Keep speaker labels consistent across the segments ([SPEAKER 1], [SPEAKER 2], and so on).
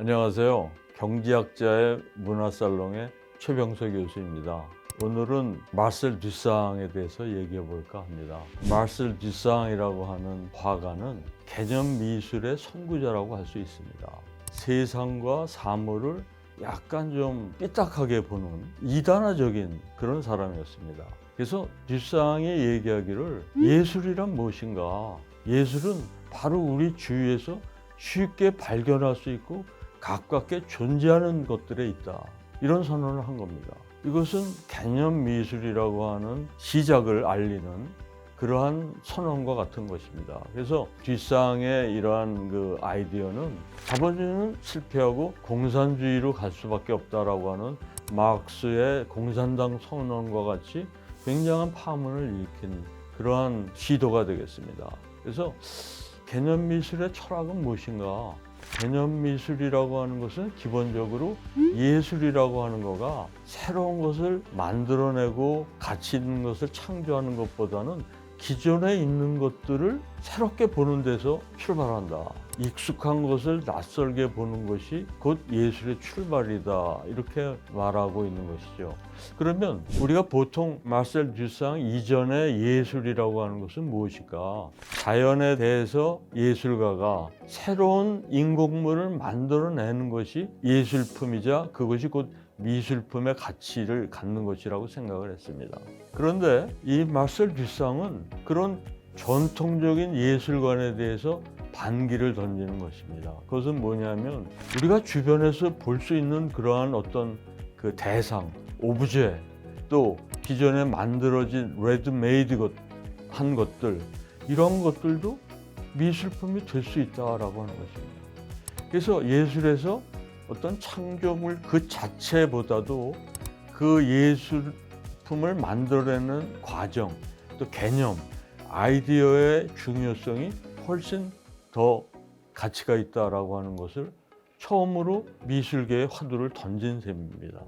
[SPEAKER 1] 안녕하세요. 경제학자의 문화살롱의 최병서 교수입니다. 오늘은 마르셀 듀상에 대해서 얘기해 볼까 합니다. 마르셀 듀상이라고 하는 화가는 개념 미술의 선구자라고 할 수 있습니다. 세상과 사물을 약간 좀 삐딱하게 보는 이단화적인 그런 사람이었습니다. 그래서 듀상이 얘기하기를 예술이란 무엇인가? 예술은 바로 우리 주위에서 쉽게 발견할 수 있고 가깝게 존재하는 것들에 있다. 이런 선언을 한 겁니다. 이것은 개념 미술이라고 하는 시작을 알리는 그러한 선언과 같은 것입니다. 그래서 듀상의 이러한 그 아이디어는 자본주의는 실패하고 공산주의로 갈 수밖에 없다라고 하는 마르크스의 공산당 선언과 같이 굉장한 파문을 일으킨 그러한 시도가 되겠습니다. 그래서 개념 미술의 철학은 무엇인가? 개념 미술이라고 하는 것은 기본적으로 예술이라고 하는 거가 새로운 것을 만들어내고 가치 있는 것을 창조하는 것보다는 기존에 있는 것들을 새롭게 보는 데서 출발한다. 익숙한 것을 낯설게 보는 것이 곧 예술의 출발이다. 이렇게 말하고 있는 것이죠. 그러면 우리가 보통 마르셀 듀상 이전의 예술이라고 하는 것은 무엇일까? 자연에 대해서 예술가가 새로운 인공물을 만들어내는 것이 예술품이자 그것이 곧 미술품의 가치를 갖는 것이라고 생각을 했습니다. 그런데 이 마르셀 듀상은 그런 전통적인 예술관에 대해서 반기를 던지는 것입니다. 그것은 뭐냐면 우리가 주변에서 볼 수 있는 그러한 어떤 그 대상, 오브제, 또 기존에 만들어진 레드메이드 한 것들, 이런 것들도 미술품이 될 수 있다라고 하는 것입니다. 그래서 예술에서 어떤 창조물 그 자체보다도 그 예술품을 만들어내는 과정, 또 개념, 아이디어의 중요성이 훨씬 더 가치가 있다라고 하는 것을 처음으로 미술계의 화두를 던진 셈입니다.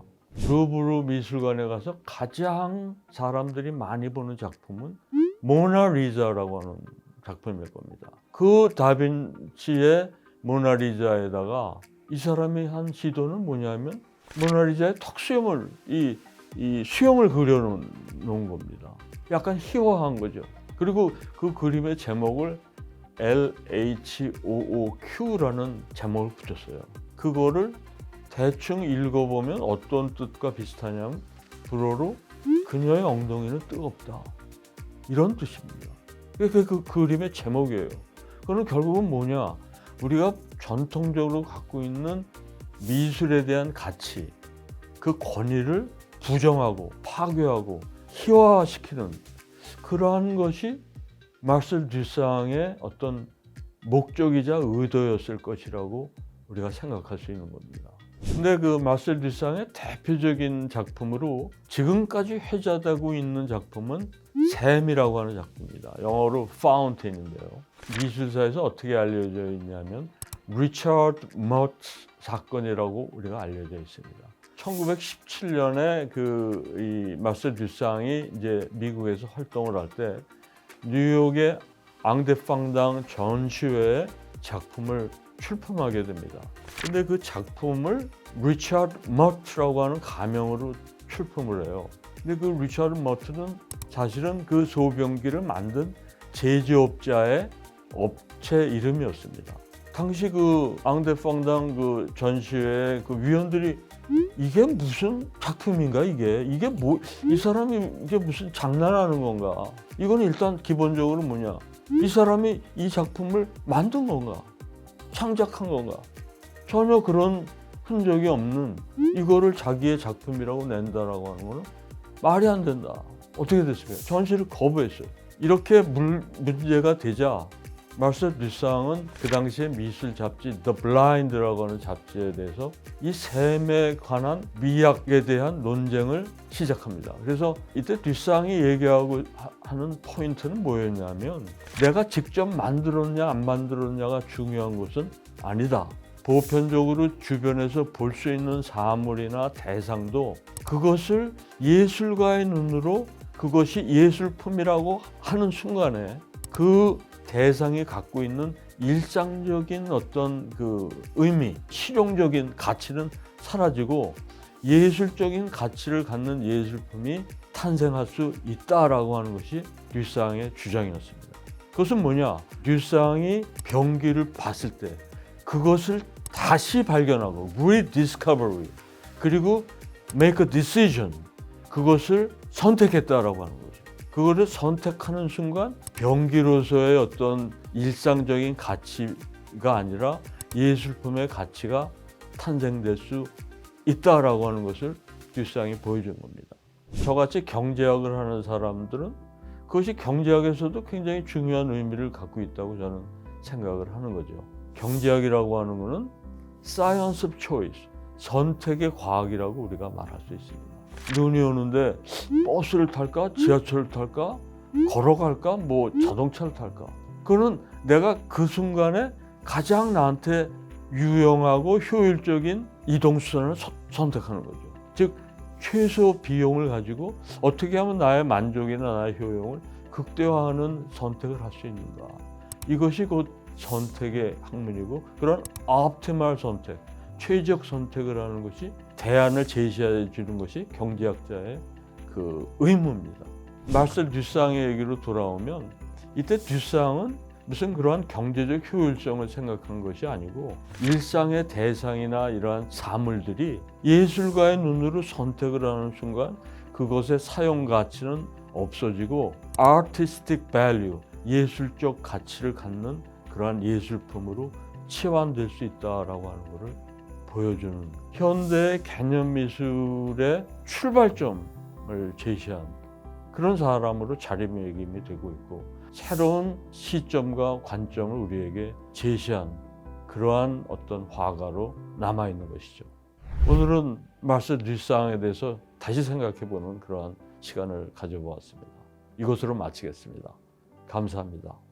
[SPEAKER 1] 루브르 미술관에 가서 가장 사람들이 많이 보는 작품은 모나리자라고 하는 작품일 겁니다. 그 다빈치의 모나리자에다가 이 사람이 한 시도는 뭐냐면 모나리자의 턱수염을 이 수염을 그려놓은 겁니다. 약간 희화한 거죠. 그리고 그 그림의 제목을 LHOOQ라는 제목을 붙였어요. 그거를 대충 읽어보면 어떤 뜻과 비슷하냐면 불어로 그녀의 엉덩이는 뜨겁다. 이런 뜻입니다. 그게 그 그림의 제목이에요. 그건 결국은 뭐냐? 우리가 전통적으로 갖고 있는 미술에 대한 가치, 그 권위를 부정하고 파괴하고 희화화시키는 그러한 것이 마르셀 듀상의 어떤 목적이자 의도였을 것이라고 우리가 생각할 수 있는 겁니다. 근데 그 마르셀 듀상의 대표적인 작품으로 지금까지 회자되고 있는 작품은 샘이라고 하는 작품입니다. 영어로 fountain인데요. 미술사에서 어떻게 알려져 있냐면 리처드 머트 사건이라고 우리가 알려져 있습니다. 1917년에 이 마르셀 듀상이 이제 미국에서 활동을 할 때 뉴욕의 앙데팡당 전시회에 작품을 출품하게 됩니다. 근데 그 작품을 리처드 머트라고 하는 가명으로 출품을 해요. 근데 그 리처드 머트는 사실은 그 소변기를 만든 제조업자의 업체 이름이었습니다. 당시 그 앙데팡당 그 전시회 그 위원들이 이게 무슨 작품인가 이게 뭐 이 사람이 이게 무슨 장난하는 건가? 이건 일단 기본적으로 뭐냐? 이 사람이 이 작품을 만든 건가? 창작한 건가? 전혀 그런 흔적이 없는 이거를 자기의 작품이라고 낸다라고 하는 거는 말이 안 된다. 어떻게 됐습니까? 전시를 거부했어요. 이렇게 문제가 되자 마르셀 듀상은 그 당시에 미술 잡지 The Blind라고 하는 잡지에 대해서 이 샘에 관한 미학에 대한 논쟁을 시작합니다. 그래서 이때 듀상이 얘기하고 하는 포인트는 뭐였냐면 내가 직접 만들었냐 안 만들었냐가 중요한 것은 아니다. 보편적으로 주변에서 볼 수 있는 사물이나 대상도 그것을 예술가의 눈으로 그것이 예술품이라고 하는 순간에 그 대상이 갖고 있는 일상적인 어떤 그 의미, 실용적인 가치는 사라지고 예술적인 가치를 갖는 예술품이 탄생할 수 있다라고 하는 것이 듀상의 주장이었습니다. 그것은 뭐냐? 듀상이 병기를 봤을 때 그것을 다시 발견하고 rediscovery 그리고 make a decision 그것을 선택했다라고 하는 거죠. 그거를 선택하는 순간 병기로서의 어떤 일상적인 가치가 아니라 예술품의 가치가 탄생될 수 있다라고 하는 것을 듀상이 보여준 겁니다. 저같이 경제학을 하는 사람들은 그것이 경제학에서도 굉장히 중요한 의미를 갖고 있다고 저는 생각을 하는 거죠. 경제학이라고 하는 것은 science of choice, 선택의 과학이라고 우리가 말할 수 있습니다. 눈이 오는데 버스를 탈까, 지하철을 탈까, 걸어갈까, 뭐 자동차를 탈까. 그거는 내가 그 순간에 가장 나한테 유용하고 효율적인 이동수단을 선택하는 거죠. 즉 최소 비용을 가지고 어떻게 하면 나의 만족이나 나의 효용을 극대화하는 선택을 할 수 있는가. 이것이 곧 선택의 학문이고 그런 옵티멀 선택, 최적 선택을 하는 것이 대안을 제시해 주는 것이 경제학자의 그 의무입니다. 마셀 듀상의 얘기로 돌아오면 이때 듀상은 무슨 그러한 경제적 효율성을 생각한 것이 아니고 일상의 대상이나 이러한 사물들이 예술가의 눈으로 선택을 하는 순간 그것의 사용 가치는 없어지고 artistic value, 예술적 가치를 갖는 그러한 예술품으로 치환될 수 있다라고 하는 것을 보여주는 현대 개념 미술의 출발점을 제시한 그런 사람으로 자리매김이 되고 있고 새로운 시점과 관점을 우리에게 제시한 그러한 어떤 화가로 남아있는 것이죠. 오늘은 마셀 듀상에 대해서 다시 생각해보는 그러한 시간을 가져보았습니다. 이것으로 마치겠습니다. 감사합니다.